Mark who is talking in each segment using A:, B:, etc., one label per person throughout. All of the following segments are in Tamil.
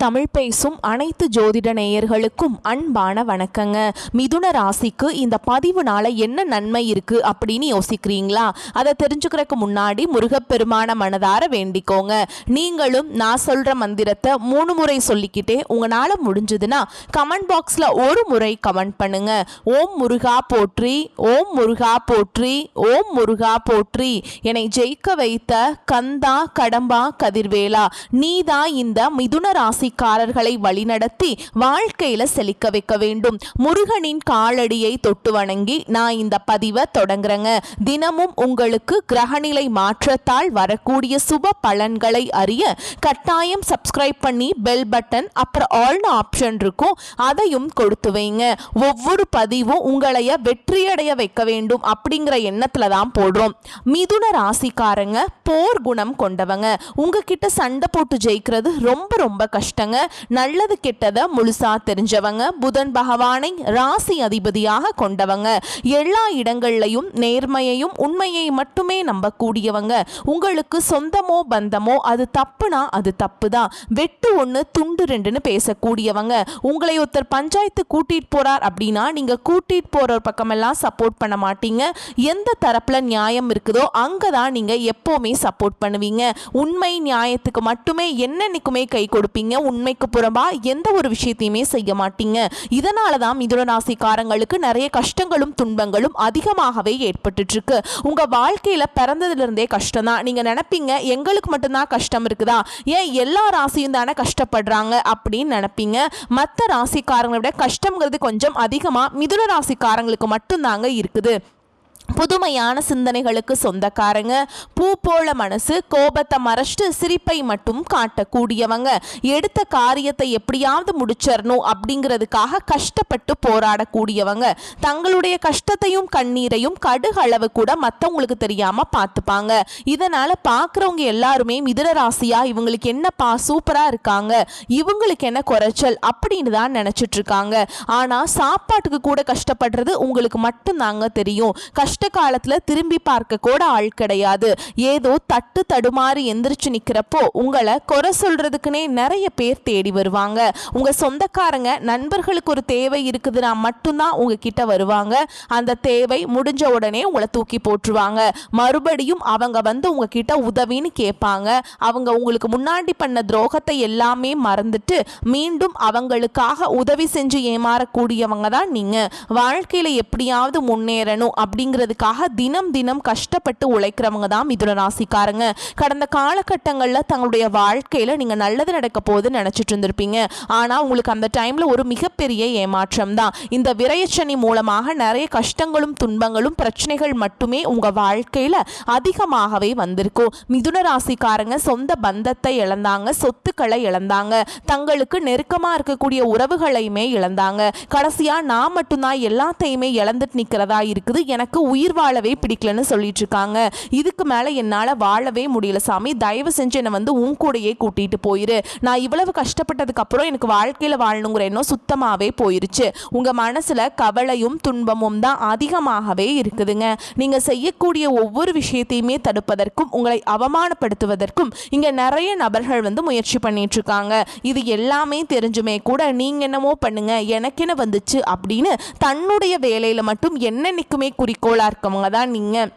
A: தமிழ் பேசும் அனைத்து ஜோதிட நேயர்களுக்கும் அன்பான வணக்கங்க. மிதுன ராசிக்கு இந்த பதிவுனால என்ன நன்மை இருக்கு அப்படின்னு யோசிக்கிறீங்களா? அதை தெரிஞ்சுக்கிறதுக்கு முன்னாடி முருகப்பெருமான மனதார வேண்டிக்கோங்க. நீங்களும் நான் சொல்ற மந்திரத்தை 3 முறை சொல்லிக்கிட்டே உங்களால முடிஞ்சதுன்னா கமெண்ட் பாக்ஸ்ல ஒரு முறை கமெண்ட் பண்ணுங்க. ஓம் முருகா போற்றி, ஓம் முருகா போற்றி, ஓம் முருகா போற்றி. என்னை ஜெயிக்க வைத்த கந்தா கடம்பா கதிர்வேலா, நீதான் இந்த மிதுன ராசிக்காரர்களை வழிநடத்தி வாழ்க்கையில செழிக்க வைக்க வேண்டும். முருகனின் காலடியை தொட்டு வணங்கி நான் இந்த பதிவை தொடங்குறேங்க. தினமும் உங்களுக்கு கிரகநிலை மாற்றத்தால் வரக்கூடிய சுப பலன்களை அறிய கட்டாயம் சப்ஸ்கிரைப் பண்ணி பெல் பட்டன் அப்புறம் ஆல்னு ஆப்ஷன் இருக்கும், அதையும் கொடுத்து வைங்க. ஒவ்வொரு பதிவும் உங்களைய வெற்றியடைய வைக்க வேண்டும் அப்படிங்கிற எண்ணத்துல தான் போடுறோம். மிதுன ராசிக்காரங்க போர் குணம் கொண்டவங்க. உங்ககிட்ட சண்டை போட்டு ஜெயிக்கிறது ரொம்ப ரொம்ப கஷ்டங்க. நல்லது கெட்டதை முழுசா தெரிஞ்சவங்க. புதன் பகவானை ராசி அதிபதியாக கொண்டவங்க. எல்லா இடங்கள்லையும் நேர்மையையும் உண்மையை மட்டுமே நம்பக்கூடியவங்க. உங்களுக்கு சொந்தமோ பந்தமோ அது தப்புனா அது தப்பு தான். வெட்டு ஒன்று துண்டு ரெண்டுன்னு பேசக்கூடியவங்க. உங்களை ஒருத்தர் பஞ்சாயத்து கூட்டிட்டு போறார் அப்படின்னா நீங்க கூட்டிட்டு போற பக்கமெல்லாம் சப்போர்ட் பண்ண மாட்டீங்க. எந்த தரப்புல நியாயம் இருக்குதோ அங்கதான் நீங்க எப்பவுமே சப்போர்ட் பண்ணுவீங்க. உண்மை நியாயத்துக்கு மட்டுமே என்னன்னைக்குமே கை கொடுப்பீங்க. உண்மைக்கு புறம்பா எந்த ஒரு விஷயத்தையுமே செய்ய மாட்டீங்க. இதனாலதான் மிதுன ராசிக்காரங்களுக்கு நிறைய கஷ்டங்களும் துன்பங்களும் அதிகமாகவே ஏற்பட்டு இருக்கு. உங்க வாழ்க்கையில பிறந்ததுல இருந்தே கஷ்டம் தான். நீங்க நினைப்பீங்க எங்களுக்கு மட்டும்தான் கஷ்டம் இருக்குதா, ஏன் எல்லா ராசியும் தானே கஷ்டப்படுறாங்க அப்படின்னு நினைப்பீங்க. மற்ற ராசிக்காரங்களை விட கஷ்டம்ங்கிறது கொஞ்சம் அதிகமா மிதுன ராசிக்காரங்களுக்கு மட்டும்தாங்க இருக்குது. புதுமையான சிந்தனைகளுக்கு சொந்தக்காரங்க. பூ போல மனசு, கோபத்தை மறைச்சிட்டு சிரிப்பை மட்டும் காட்டக்கூடியவங்க. எடுத்த காரியத்தை எப்படியாவது முடிச்சிடணும் அப்படிங்கிறதுக்காக கஷ்டப்பட்டு போராடக்கூடியவங்க. தங்களுடைய கஷ்டத்தையும் கண்ணீரையும் கடுகளவு கூட மற்றவங்களுக்கு தெரியாம பார்த்துப்பாங்க. இதனால பார்க்குறவங்க எல்லாருமே மிதுன ராசியா இவங்களுக்கு என்னப்பா சூப்பரா இருக்காங்க, இவங்களுக்கு என்ன குறைச்சல் அப்படின்னு தான் நினைச்சிட்டு இருக்காங்க. ஆனா சாப்பாட்டுக்கு கூட கஷ்டப்படுறது உங்களுக்கு மட்டும்தாங்க தெரியும். கஷ்ட காலத்துல திரும்பி பார்க்க கூட ஆள் கிடையாது. ஏதோ தட்டு தடுமாறி எந்திரிச்சு நிக்கிறப்போ உங்களை குறை சொல்றதுக்குன்னே நிறைய பேர் தேடி வருவாங்க. உங்க சொந்தக்காரங்க நண்பர்களுக்கு ஒரு தேவை இருக்குதுன்னா மட்டும்தான் உங்ககிட்ட வருவாங்க. அந்த தேவை முடிஞ்ச உடனே உங்களை தூக்கி போட்டுருவாங்க. மறுபடியும் அவங்க வந்து உங்ககிட்ட உதவின்னு கேட்பாங்க. அவங்க உங்களுக்கு முன்னாடி பண்ண துரோகத்தை எல்லாமே மறந்துட்டு மீண்டும் அவங்களுக்காக உதவி செஞ்சு ஏமாறக்கூடியவங்க தான் நீங்க. வாழ்க்கையில எப்படியாவது முன்னேறணும் அப்படிங்கிறதுக்காக தினம் தினம் கஷ்டப்பட்டு உழைக்கிறவங்க தான் மிதுன ராசிக்காரங்க. கடந்த காலகட்டங்களில் தங்களுடைய வாழ்க்கையில நீங்க நல்லது நடக்க போகுது நினைச்சிட்டு இருந்திருப்பீங்க. ஆனா உங்களுக்கு அந்த டைம்ல ஒரு மிகப்பெரிய ஏமாற்றம் தான். இந்த விரயச்சனி மூலமாக நிறைய கஷ்டங்களும் துன்பங்களும் பிரச்சனைகள் மட்டுமே உங்க வாழ்க்கையில அதிகமாகவே வந்திருக்கும். மிதுன ராசிக்காரங்க சொந்த பந்தத்தை இழந்தாங்க, சொத்துக்களை இழந்தாங்க, தங்களுக்கு நெருக்கமா இருக்கக்கூடிய உறவுகளையுமே இழந்தாங்க. கடைசியா நான் மட்டும்தான் எல்லாத்தையுமே இழந்துட்டு நிக்கிறதா இருக்குது, எனக்கு உயிர் வாழவே பிடிக்கலன்னு சொல்லிட்டு இருக்காங்க. இதுக்கு மேல என்னால வாழவே முடியல சாமி, தயவு செஞ்சு என்னை வந்து உன் கூடையே கூட்டிட்டு போயிரு. நான் இவ்வளவு கஷ்டப்பட்டதுக்கு அப்புறம் எனக்கு வாழ்க்கையில வாழணுங்கிற எண்ணம் சுத்தமாவே போயிருச்சு. உங்க மனசுல கவலையும் துன்பமும் தான் அதிகமாகவே இருக்குதுங்க. நீங்க செய்யக்கூடிய ஒவ்வொரு விஷயத்தையுமே தடுப்பதற்கும் உங்களை அவமானப்படுத்துவதற்கும் இங்க நிறைய நபர்கள் வந்து முயற்சி பண்ணிட்டு இருக்காங்க. இது எல்லாமே தெரிஞ்சுமே கூட நீங்க என்னமோ பண்ணுங்க எனக்கு என்ன வந்துச்சு அப்படின்னு தன்னுடைய வேலையில மட்டும் என்னன்னைக்குமே குறிக்கோளா இருக்கவங்க தான் நீங்க.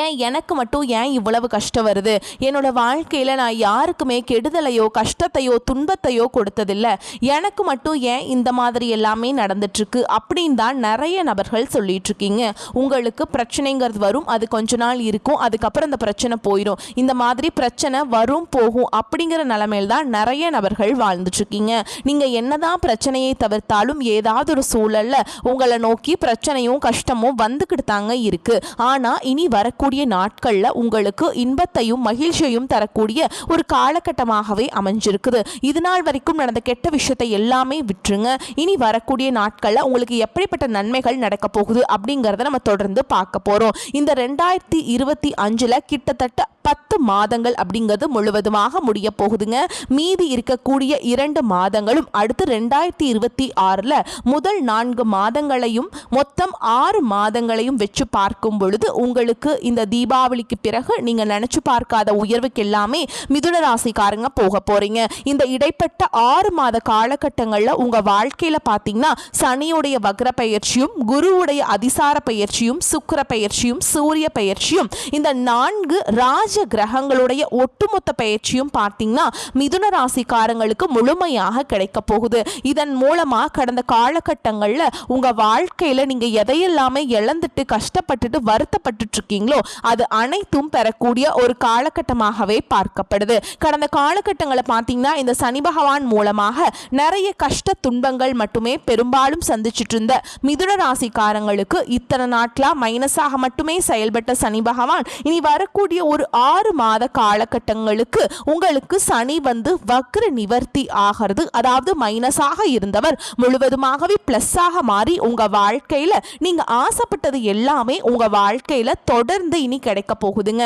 A: ஏன் எனக்கு மட்டும் ஏன் இவ்வளவு கஷ்டம் வருது, என்னோட வாழ்க்கையில் நான் யாருக்குமே கெடுதலையோ கஷ்டத்தையோ துன்பத்தையோ கொடுத்ததில்லை, எனக்கு மட்டும் ஏன் இந்த மாதிரி எல்லாமே நடந்துட்டுருக்கு அப்படின்னு தான் நிறைய நபர்கள் சொல்லிட்டு இருக்கீங்க. உங்களுக்கு பிரச்சனைங்கிறது வரும், அது கொஞ்ச நாள் இருக்கும், அதுக்கப்புறம் அந்த பிரச்சனை போயிடும். இந்த மாதிரி பிரச்சனை வரும் போகும் அப்படிங்கிற நிலைமையில் தான் நிறைய நபர்கள் வாழ்ந்துட்டுருக்கீங்க. நீங்கள் என்னதான் பிரச்சனையை தவிர்த்தாலும் ஏதாவது ஒரு சூழலில் உங்களை நோக்கி பிரச்சனையும் கஷ்டமும் வந்துக்கிட்டு தாங்க இருக்குது. ஆனால் இனி வர கூடிய நாட்கள்ல உங்களுக்கு இன்பத்தையும் மகிழ்ச்சியையும் தரக்கூடிய ஒரு காலகட்டமாகவே அமைஞ்சிருக்குது. இது நாள் வரைக்கும் நடந்த கெட்ட விஷயத்தை எல்லாமே விட்டுருங்க. இனி வரக்கூடிய நாட்கள்ல உங்களுக்கு எப்படிப்பட்ட நன்மைகள் நடக்க போகுது அப்படிங்கறத நம்ம தொடர்ந்து பார்க்க போறோம். இந்த 2025 கிட்டத்தட்ட 10 மாதங்கள் அப்படிங்கிறது முழுவதுமாக முடிய போகுதுங்க. மீதி இருக்கக்கூடிய 2 மாதங்களும் அடுத்து 2026ல முதல் 4 மாதங்களையும் மொத்தம் 6 மாதங்களையும் வச்சு பார்க்கும் பொழுது உங்களுக்கு இந்த தீபாவளிக்கு பிறகு நீங்க நினைச்சு பார்க்காத உயர்வுக்கு எல்லாமே மிதுன ராசிக்காரங்க போக போறீங்க. இந்த இடைப்பட்ட 6 மாத காலகட்டங்கள்ல உங்க வாழ்க்கையில பாத்தீங்கன்னா சனியுடைய வக்ர பயிற்சியும், குருவுடைய அதிசார பயிற்சியும், சுக்கிர பயிற்சியும், சூரிய பயிற்சியும், இந்த 4 ராஜ கிரகங்களுடைய ஒட்டுமொத்த பயிற்சியும் பார்த்தீங்கன்னா மிதுன ராசிக்காரங்களுக்கு முழுமையாக கிடைக்க போகுது. இதன் மூலமா கடந்த காலகட்டங்கள்ல உங்க வாழ்க்கையில நீங்க எதையெல்லாமே இழந்துட்டு கஷ்டப்பட்டுட்டு வருத்தப்பட்டு இருக்கீங்களோ அது அனைத்தும் பெறக்கூடிய ஒரு காலகட்டமாகவே பார்க்கப்படுது. கடந்த காலகட்டங்களை பார்த்தீங்கன்னா இந்த சனி பகவான் மூலமாக நிறைய கஷ்ட துன்பங்கள் மட்டுமே பெரும்பாலும் சந்திச்சுட்டு இருந்த மிதுன ராசிக்காரங்களுக்கு இத்தனை நாட்களா மைனஸாக மட்டுமே செயல்பட்ட சனி பகவான் இனி வரக்கூடிய ஒரு 6 மாத காலகட்டங்களுக்கு உங்களுக்கு சனி வந்து வக்ர நிவர்த்தி ஆகிறது. அதாவது மைனஸாக இருந்தவர் முழுவதுமாகவே பிளஸ்ஸாக மாறி உங்க வாழ்க்கையில நீங்க ஆசைப்பட்டது எல்லாமே உங்க வாழ்க்கையில தொடர்ந்து இனி கிடைக்க போகுதுங்க.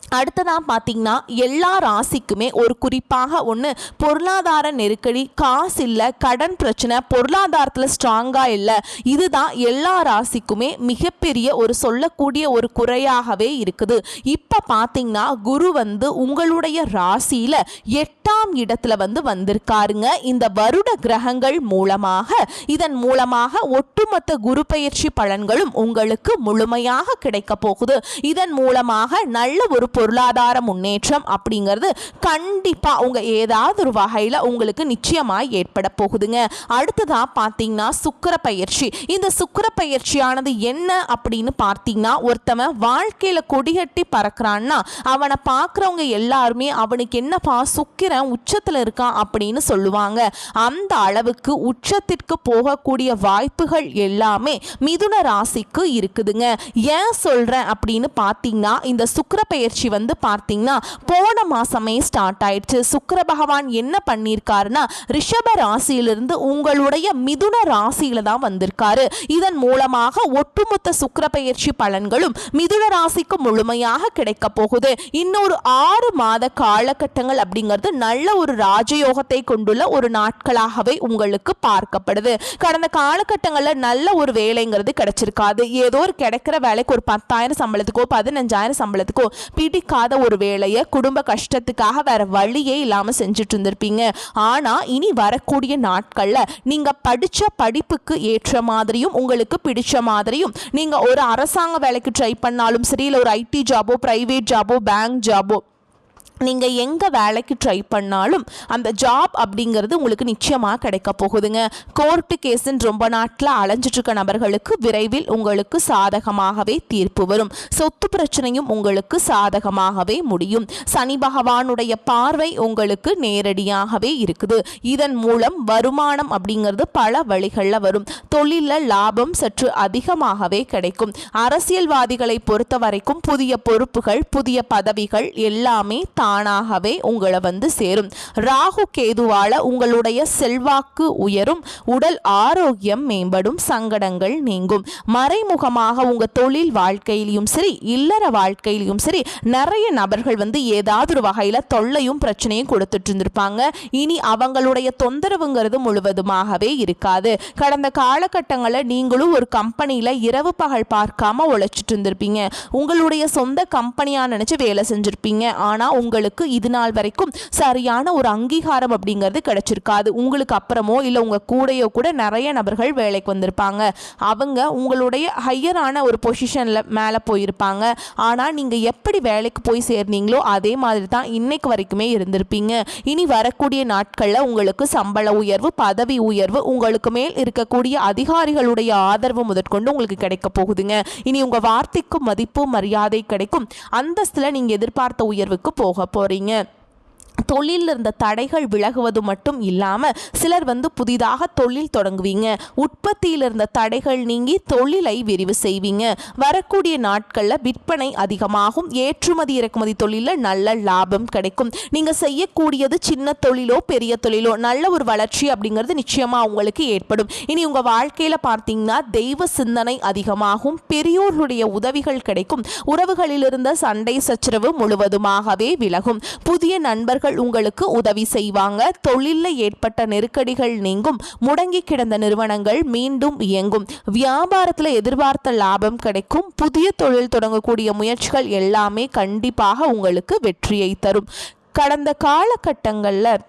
A: அடுத்ததான் பார்த்தீங்கன்னா எல்லா ராசிக்குமே ஒரு குறிப்பாக ஒன்று பொருளாதார நெருக்கடி, காசு இல்லை, கடன் பிரச்சனை, பொருளாதாரத்தில் ஸ்ட்ராங்காக இல்லை, இதுதான் எல்லா ராசிக்குமே மிகப்பெரிய ஒரு சொல்லக்கூடிய ஒரு குறையாகவே இருக்குது. இப்போ பார்த்தீங்கன்னா குரு வந்து உங்களுடைய ராசியில் 8ஆம் இடத்துல வந்திருக்காருங்க. இந்த வருட கிரகங்கள் மூலமாக இதன் மூலமாக ஒட்டுமொத்த குரு பயிற்சி பலன்களும் உங்களுக்கு முழுமையாக கிடைக்க போகுது. இதன் மூலமாக நல்ல ஒரு பொருளாதார முன்னேற்றம் அப்படிங்கிறது கண்டிப்பா உங்க ஏதாவது ஒரு வகையில உங்களுக்கு நிச்சயமாய் ஏற்பட போகுதுங்க. அடுத்ததா பார்த்தீங்கன்னா சுக்கிர பயிற்சி. இந்த சுக்கிர பயிற்சியானது என்ன அப்படின்னு பார்த்தீங்கன்னா ஒருத்தவன் வாழ்க்கையில கொடிகட்டி பறக்கிறான்னா அவனை பார்க்குறவங்க எல்லாருமே அவனுக்கு என்னப்பா சுக்கிரன் உச்சத்தில் இருக்கான் அப்படின்னு சொல்லுவாங்க. அந்த அளவுக்கு உச்சத்திற்கு போகக்கூடிய வாய்ப்புகள் எல்லாமே மிதுன ராசிக்கு இருக்குதுங்க. ஏன் சொல்றேன் அப்படின்னு பார்த்தீங்கன்னா இந்த சுக்கிர பயிற்சி பார்த்தீங்கன்னா போன மாசமே ஸ்டார்ட் ஆயிடுச்சு. சுக்கிர பகவான் என்ன பண்ணியிருக்காருன்னா ரிஷப ராசியிலிருந்து உங்களுடைய மிதுன ராசியில தான் வந்திருக்காரு. இதன் மூலமாக ஒட்டுமொத்த சுக்கிர பயிற்சி பலன்களும் மிதுன ராசிக்கு முழுமையாக கிடைக்க போகுது. இன்னொரு 6 மாத காலகட்டங்கள் அப்படிங்கிறது நல்ல ஒரு ராஜயோகத்தை கொண்டுள்ள ஒரு நாட்களாகவே உங்களுக்கு பார்க்கப்படுது. கடந்த காலகட்டங்களில் நல்ல ஒரு வேலைங்கிறது கிடைச்சிருக்காது. ஏதோ ஒரு கிடைக்கிற வேலைக்கு ஒரு 10,000 சம்பளத்துக்கோ 15,000 சம்பளத்துக்கோ பிடிக்காத ஒரு வேலையை குடும்ப கஷ்டத்துக்காக வேற வழியே இல்லாம செஞ்சுட்டு இருந்திருப்பீங்க. ஆனா இனி வரக்கூடிய நாட்கள்ல நீங்க படிச்ச படிப்புக்கு ஏற்ற மாதிரியும் உங்களுக்கு பிடிச்ச மாதிரியும் நீங்க ஒரு அரசாங்க வேலைக்கு ட்ரை பண்ணாலும் சரி, இல்லை ஒரு ஐடி ஜாபோ, பிரைவேட் ஜாபோ, பேங்க் ஜாபோ, நீங்கள் எங்கே வேலைக்கு ட்ரை பண்ணாலும் அந்த ஜாப் அப்படிங்கிறது உங்களுக்கு நிச்சயமாக கிடைக்க போகுதுங்க. கோர்ட்டு கேஸுன்னு ரொம்ப நாட்டில் அலைஞ்சிட்ருக்க நபர்களுக்கு விரைவில் உங்களுக்கு சாதகமாகவே தீர்ப்பு வரும். சொத்து பிரச்சனையும் உங்களுக்கு சாதகமாகவே முடியும். சனி பகவானுடைய பார்வை உங்களுக்கு நேரடியாகவே இருக்குது. இதன் மூலம் வருமானம் அப்படிங்கிறது பல வழிகளில் வரும். தொழிலில் லாபம் சற்று அதிகமாகவே கிடைக்கும். அரசியல்வாதிகளை பொறுத்த வரைக்கும் புதிய பொறுப்புகள், புதிய பதவிகள் எல்லாமே தானாகவே உங்களை சேரும். ராகு கேதுவால உங்களுடைய செல்வாக்கு உயரும், உடல் ஆரோக்கியம் மேம்படும், சங்கடங்கள் நீங்கும். மறைமுகமாக உங்க தொழில் வாழ்க்கையிலும் சரி, இல்லற வாழ்க்கையிலும் சரி நிறைய நபர்கள் ஏதாவது ஒரு வகையில தொல்லையும் பிரச்சனையும் கொடுத்துட்டு இருந்திருப்பாங்க. இனி அவங்களுடைய தொந்தரவுங்கிறது முழுவதுமாகவே இருக்காது. கடந்த காலகட்டங்களில் நீங்களும் ஒரு கம்பெனியில இரவு பகல் பார்க்காம உழைச்சிட்டு இருந்திருப்பீங்க. உங்களுடைய சொந்த கம்பெனியா நினைச்சு வேலை செஞ்சிருப்பீங்க. ஆனா உங்களுக்கு இது நாள் வரைக்கும் சரியான ஒரு அங்கீகாரம் அப்படிங்கிறது கிடைச்சிருக்காது. உங்களுக்கு அப்புறமோ இல்லை உங்க கூடையோ கூட நிறைய நபர்கள் வேலைக்கு வந்திருப்பாங்க. அவங்க உங்களுடைய ஹையரான ஒரு பொசிஷன்ல மேலே போயிருப்பாங்க. ஆனால் நீங்க எப்படி வேலைக்கு போய் சேர்ந்தீங்களோ அதே மாதிரி தான் இன்னைக்கு வரைக்குமே இருந்திருப்பீங்க. இனி வரக்கூடிய நாட்களில் உங்களுக்கு சம்பள உயர்வு, பதவி உயர்வு, உங்களுக்கு மேல் இருக்கக்கூடிய அதிகாரிகளுடைய ஆதரவு முதற்கொண்டு உங்களுக்கு கிடைக்க போகுதுங்க. இனி உங்க வார்த்தைக்கு மதிப்பு மரியாதை கிடைக்கும். அந்தஸ்துல நீங்க எதிர்பார்த்த உயர்வுக்கு போக போறீங்க. தொழிலில் இருந்த தடைகள் விலகுவது மட்டும் இல்லாமல் சிலர் புதிதாக தொழில் தொடங்குவீங்க. உற்பத்தியில் இருந்த தடைகள் நீங்கி தொழிலை விரிவு செய்வீங்க. வரக்கூடிய நாட்களில் விற்பனை அதிகமாகும். ஏற்றுமதி இறக்குமதி தொழிலில் நல்ல லாபம் கிடைக்கும். நீங்கள் செய்யக்கூடியது சின்ன தொழிலோ பெரிய தொழிலோ நல்ல ஒரு வளர்ச்சி அப்படிங்கிறது நிச்சயமாக உங்களுக்கு ஏற்படும். இனி உங்கள் வாழ்க்கையில் பார்த்தீங்கன்னா தெய்வ சிந்தனை அதிகமாகும். பெரியோர்களுடைய உதவிகள் கிடைக்கும். உறவுகளில் இருந்த சண்டை சச்சரவு முழுவதுமாகவே விலகும். புதிய நண்பர்கள் உங்களுக்கு உதவி செய்வாங்க. தொழிலில் ஏற்பட்ட நெருக்கடிகள் நீங்கும். முடங்கி கிடந்த நிறுவனங்கள் மீண்டும் இயங்கும். வியாபாரத்தில் எதிர்பார்த்த லாபம் கிடைக்கும். புதிய தொழில் தொடங்கக்கூடிய முயற்சிகள் எல்லாமே கண்டிப்பாக உங்களுக்கு வெற்றியை தரும். கடந்த காலகட்டங்களில்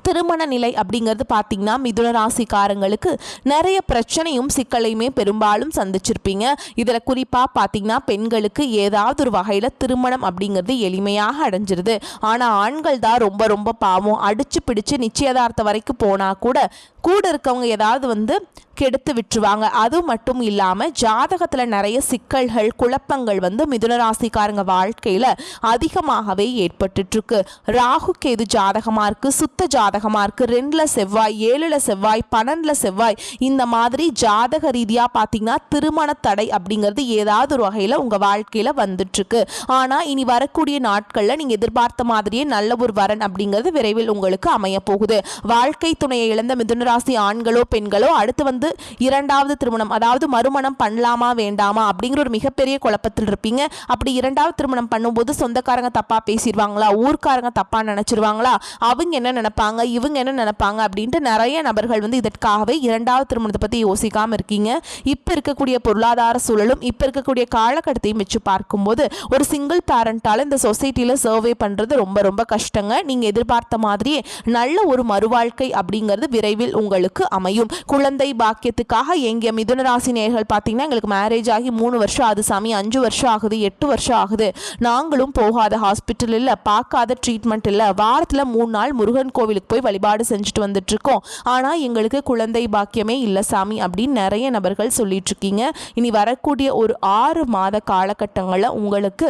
A: திருமண நிலை அப்படிங்கிறது பார்த்தீங்கன்னா மிதுன ராசிக்காரங்களுக்கு நிறைய பிரச்சனையும் சிக்கலையுமே பெரும்பாலும் சந்திச்சிருப்பீங்க. இதில் குறிப்பாக பார்த்தீங்கன்னா பெண்களுக்கு ஏதாவது ஒரு வகையில் திருமணம் அப்படிங்கிறது எளிமையாக அடைஞ்சிருது. ஆனால் ஆண்கள் தான் ரொம்ப ரொம்ப பாவம். அடிச்சு பிடிச்சு நிச்சயதார்த்தம் வரைக்கும் போனால் கூட இருக்கவங்க ஏதாவது கெடுத்து விட்டுருவாங்க. அது மட்டும் இல்லாமல் ஜாதகத்தில் நிறைய சிக்கல்கள் குழப்பங்கள் மிதுன ராசிக்காரங்க வாழ்க்கையில் அதிகமாகவே ஏற்பட்டுருக்கு. ராகு கேது ஜாதகமாக இருக்குது, சுத்த ஜாதகமாக இருக்குது, 2ல் செவ்வாய், 7ல் செவ்வாய், 12ல் செவ்வாய், இந்த மாதிரி ஜாதக ரீதியாக பார்த்தீங்கன்னா திருமண தடை அப்படிங்கிறது ஏதாவது ஒரு வகையில் உங்கள் வாழ்க்கையில் வந்துட்டுருக்கு. ஆனால் இனி வரக்கூடிய நாட்களில் நீங்கள் எதிர்பார்த்த மாதிரியே நல்ல ஒரு வரன் அப்படிங்கிறது விரைவில் உங்களுக்கு அமைய போகுது. வாழ்க்கை துணையை இழந்த மிதுன ராசி ஆண்களோ பெண்களோ அடுத்து இரண்டாவது திருமணம் அதாவது மறுமணம் பண்ணலாமா வேண்டாமா அப்படிங்கிற ஒரு மிகப்பெரிய குழப்பத்தில் இருப்பீங்க. அப்படி இரண்டாவது திருமணம் பண்ணும்போது சொந்தக்காரங்க தப்பா பேசிடுவாங்களா, ஊர்க்காரங்க தப்பா நினைச்சிருவாங்களா, அவங்க என்ன நினைப்பாங்க, இவங்க என்ன நினைப்பாங்க அப்படின்ட்டு நிறைய நபர்கள் இதற்காகவே இரண்டாவது திருமணத்தை பத்தி யோசிக்காம இருக்கீங்க. இப்ப இருக்கக்கூடிய பொருளாதார சூழலும் இப்ப இருக்கக்கூடிய காலகட்டத்தையும் வச்சு பார்க்கும்போது ஒரு சிங்கிள் பேரண்டால இந்த சொசைட்டில சர்வே பண்றது ரொம்ப ரொம்ப கஷ்டங்க. நீங்க எதிர்பார்த்த மாதிரியே நல்ல ஒரு மறுவாழ்க்கை அப்படிங்கிறது விரைவில் உங்களுக்கு அமையும். குழந்தை பாக்கியத்துக்காக எங்க மிதுன ராசி நேயர்கள் பார்த்தீங்கன்னா எங்களுக்கு மேரேஜ் ஆகி 3 வருஷம் ஆகுது சாமி, 5 வருஷம் ஆகுது, 8 வருஷம் ஆகுது, நாங்களும் போகாத ஹாஸ்பிட்டல் இல்லை, பார்க்காத ட்ரீட்மெண்ட் இல்லை, வாரத்தில் 3 நாள் முருகன் கோவிலுக்கு போய் வழிபாடு செஞ்சுட்டு வந்துட்டு இருக்கோம், ஆனால் எங்களுக்கு குழந்தை பாக்கியமே இல்லை சாமி அப்படின்னு நிறைய நபர்கள் சொல்லிட்டு இருக்கீங்க. இனி வரக்கூடிய ஒரு 6 மாத காலகட்டங்களில் உங்களுக்கு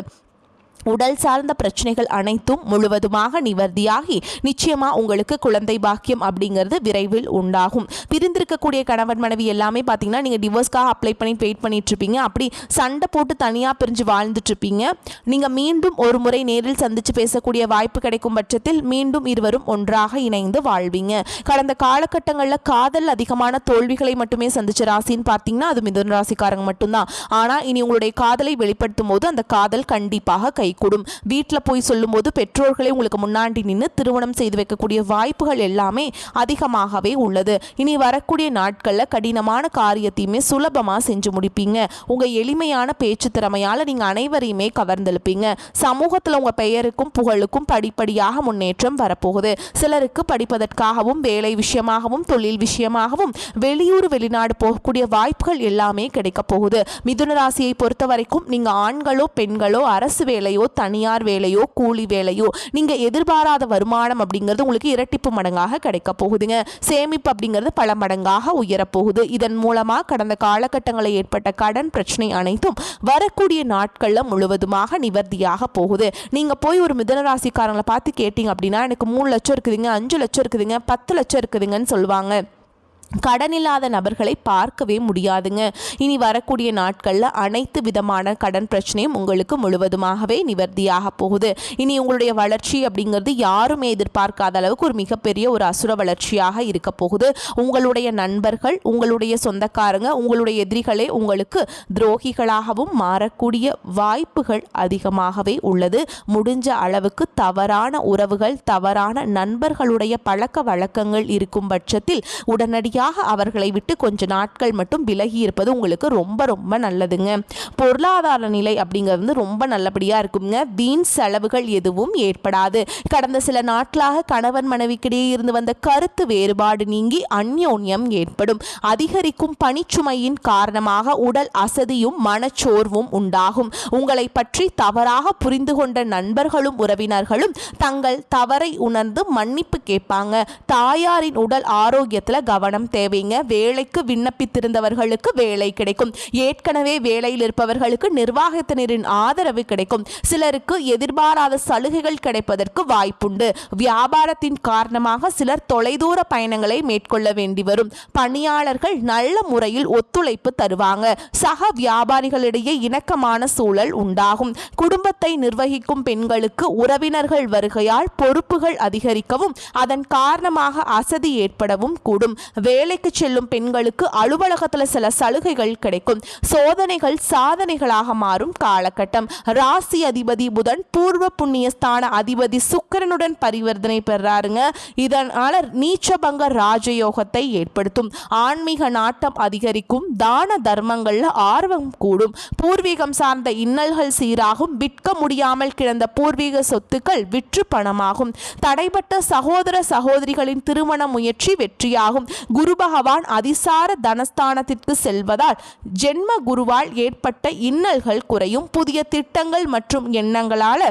A: உடல் சார்ந்த பிரச்சனைகள் அனைத்தும் முழுவதுமாக நிவர்த்தியாகி நிச்சயமா உங்களுக்கு குழந்தை பாக்கியம் அப்படிங்கிறது விரைவில் உண்டாகும். பிரிந்திருக்கக்கூடிய கணவன் மனைவி எல்லாமே பார்த்தீங்கன்னா நீங்கள் டிவோர்ஸ்க்காக அப்ளை பண்ணி வெயிட் பண்ணிட்டு இருப்பீங்க. அப்படி சண்டை போட்டு தனியாக பிரிஞ்சு வாழ்ந்துட்டு இருப்பீங்க. நீங்கள் மீண்டும் ஒரு முறை நேரில் சந்திச்சு பேசக்கூடிய வாய்ப்பு கிடைக்கும் பட்சத்தில் மீண்டும் இருவரும் ஒன்றாக இணைந்து வாழ்வீங்க. கடந்த காலகட்டங்களில் காதல் அதிகமான தோல்விகளை மட்டுமே சந்திச்ச ராசின்னு பார்த்தீங்கன்னா அது மிதுன ராசிக்காரங்க மட்டும்தான். ஆனால் இனி உங்களுடைய காதலை வெளிப்படுத்தும் போது அந்த காதல் கண்டிப்பாக கூடும். வீட்டில் போய் சொல்லும் போது பெற்றோர்களே உங்களுக்கு முன்னாடி நின்று திருமணம் செய்து வைக்கக்கூடிய வாய்ப்புகள் எல்லாமே அதிகமாகவே உள்ளது. இனி வரக்கூடிய நாட்களில் கடினமான காரியத்தையுமே சுலபமாக செஞ்சு முடிப்பீங்க. உங்கள் எளிமையான பேச்சு திறமையால் நீங்கள் அனைவரையுமே கவர்ந்தெழுப்பீங்க. சமூகத்தில் உங்கள் பெயருக்கும் புகழுக்கும் படிப்படியாக முன்னேற்றம் வரப்போகுது. சிலருக்கு படிப்பதற்காகவும் வேலை விஷயமாகவும் தொழில் விஷயமாகவும் வெளியூர் வெளிநாடு போகக்கூடிய வாய்ப்புகள் எல்லாமே கிடைக்க போகுது. மிதுன ராசியை பொறுத்த வரைக்கும் நீங்கள் ஆண்களோ பெண்களோ அரசு வேலையோ தனியார் வேலையோ கூலி வேலையோ நீங்க எதிர்பாராத வருமானம் அப்படிங்கிறது உங்களுக்கு இரட்டிப்பு மடங்காக கிடைக்க போகுதுங்க. சேமிப்பு அப்படிங்கிறது பல மடங்காக உயரப்போகுது. இதன் மூலமா கடந்த காலகட்டங்களில் ஏற்பட்ட கடன் பிரச்சனை அனைத்தும் வரக்கூடிய நாட்கள்ல முழுவதுமாக நிவர்த்தியாக போகுது. நீங்க போய் ஒரு மிதுன ராசிக்காரங்களை பார்த்து கேட்டீங்க அப்படின்னா எனக்கு 3 லட்சம் இருக்குதுங்க, 5 லட்சம் இருக்குதுங்க, 10 லட்சம் இருக்குதுங்கன்னு சொல்லுவாங்க. கடனில்லாத நபர்களை பார்க்கவே முடியாதுங்க. இனி வரக்கூடிய நாட்களில் அனைத்து விதமான கடன் பிரச்சனையும் உங்களுக்கு முழுவதுமாகவே நிவர்த்தியாக போகுது. இனி உங்களுடைய வளர்ச்சி அப்படிங்கிறது யாருமே எதிர்பார்க்காத அளவுக்கு ஒரு மிகப்பெரிய ஒரு அசுர வளர்ச்சியாக இருக்க போகுது. உங்களுடைய நண்பர்கள், உங்களுடைய சொந்தக்காரங்க, உங்களுடைய எதிரிகளே உங்களுக்கு துரோகிகளாகவும் மாறக்கூடிய வாய்ப்புகள் அதிகமாகவே உள்ளது. முடிஞ்ச அளவுக்கு தவறான உறவுகள், தவறான நண்பர்களுடைய பழக்க வழக்கங்கள் இருக்கும் பட்சத்தில் உடனடியாக அவர்களை விட்டு கொஞ்ச நாட்கள் மட்டும் விலகி இருப்பது உங்களுக்கு ரொம்ப ரொம்ப நல்லதுங்க. பொருளாதார நிலை அப்படிங்கிறது ரொம்ப நல்லபடியாக இருக்குங்க. வீண் செலவுகள் எதுவும் ஏற்படாது. கடந்த சில நாட்களாக கணவன் மனைவிக்கிடையே இருந்து வந்த கருத்து வேறுபாடு நீங்கி அந்யோன்யம் ஏற்படும். அதிகரிக்கும் பணிச்சுமையின் காரணமாக உடல் அசதியும் மனச்சோர்வும் உண்டாகும். உங்களை பற்றி தவறாக புரிந்து கொண்ட நண்பர்களும் உறவினர்களும் தங்கள் தவறை உணர்ந்து மன்னிப்பு கேட்பாங்க. தாயாரின் உடல் ஆரோக்கியத்தில் கவனம் கவனம் தேவைங்க. வேலைக்கு விண்ணப்பித்திருந்தவர்களுக்கு வேலை கிடைக்கும். ஏற்கனவே வேலையில் இருப்பவர்களுக்கு நிர்வாகத்தினரின் ஆதரவு கிடைக்கும். சிலருக்கு எதிர்பாராத சலுகைகள் கிடைப்பதற்கு வாய்ப்புண்டு. வியாபாரத்தின் காரணமாக சிலர் தொலைதூர பயணங்களை மேற்கொள்ள வேண்டி வரும். பணியாளர்கள் நல்ல முறையில் ஒத்துழைப்பு தருவாங்க. சக வியாபாரிகளிடையே இணக்கமான சூழல் உண்டாகும். குடும்பத்தை நிர்வகிக்கும் பெண்களுக்கு உறவினர்கள் வருகையால் பொறுப்புகள் அதிகரிக்கவும் அதன் காரணமாக அசதி ஏற்படவும் கூடும். வேலைக்கு செல்லும் பெண்களுக்கு அலுவலகத்தில் சில சலுகைகள் கிடைக்கும். சோதனைகள் சாதனைகளாக மாறும் காலகட்டம். ராசி அதிபதி புதன் பூர்வ புண்ணியஸ்தான அதிபதி சுக்கிரனுடன் பரிவர்த்தனை பெறாருங்க. இதனால நீச்சபங்க ராஜயோகத்தை ஏற்படுத்தும். ஆன்மீக நாட்டம் அதிகரிக்கும். தான தர்மங்கள்ல ஆர்வம் கூடும். பூர்வீகம் சார்ந்த இன்னல்கள் சீராகும். விற்க முடியாமல் கிடந்த பூர்வீக சொத்துக்கள் விற்று பணமாகும். தடைப்பட்ட சகோதர சகோதரிகளின் திருமண முயற்சி வெற்றியாகும். குரு பகவான் அதிசார தனஸ்தானத்திற்கு செல்வதால் ஜென்ம குருவால் ஏற்பட்ட இன்னல்கள் குறையும். புதிய திட்டங்கள் மற்றும் எண்ணங்களால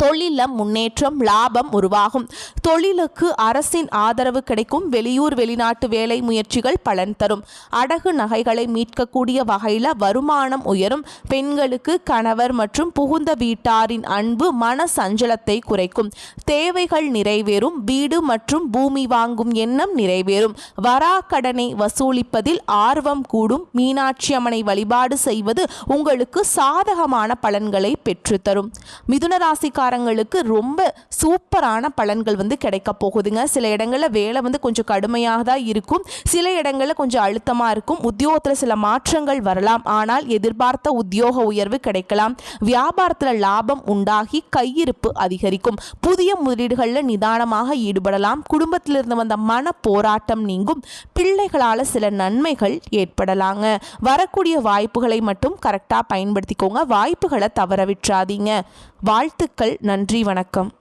A: தொழிலில் முன்னேற்றம் லாபம் உருவாகும். தொழிலுக்கு அரசின் ஆதரவு கிடைக்கும். வெளியூர் வெளிநாட்டு வேலை முயற்சிகள் பலன் தரும். அடகு நகைகளை மீட்கக்கூடிய வகையில் வருமானம் உயரும். பெண்களுக்கு கணவர் மற்றும் புகுந்த வீட்டாரின் அன்பு மன சஞ்சலத்தை குறைக்கும். தேவைகள் நிறைவேறும். வீடு மற்றும் பூமி வாங்கும் எண்ணம் நிறைவேறும். வராக்கடனை வசூலிப்பதில் ஆர்வம் கூடும். மீனாட்சி அம்மனை வழிபாடு செய்வது உங்களுக்கு சாதகமான பலன்களை பெற்றுத்தரும். மிதுன ராசி காரங்களுக்கு ரொம்ப சூப்பரான பலன்கள் கிடைக்க போகுதுங்க. சில இடங்களில் வேலை கொஞ்சம் கடுமையாக தான் இருக்கும். சில இடங்களில் கொஞ்சம் அழுத்தமாக இருக்கும். உத்தியோகத்தில் சில மாற்றங்கள் வரலாம். ஆனால் எதிர்பார்த்த உத்தியோக உயர்வு கிடைக்கலாம். வியாபாரத்தில் லாபம் உண்டாகி கையிருப்பு அதிகரிக்கும். புதிய முதலீடுகளில் நிதானமாக ஈடுபடலாம். குடும்பத்திலிருந்து வந்த மன போராட்டம் நீங்கும். பிள்ளைகளால் சில நன்மைகள் ஏற்படலாங்க. வரக்கூடிய வாய்ப்புகளை மட்டும் கரெக்டாக பயன்படுத்திக்கோங்க. வாய்ப்புகளை தவற விட்டுறாதீங்க. வாழ்த்துக்கள். நன்றி. வணக்கம்.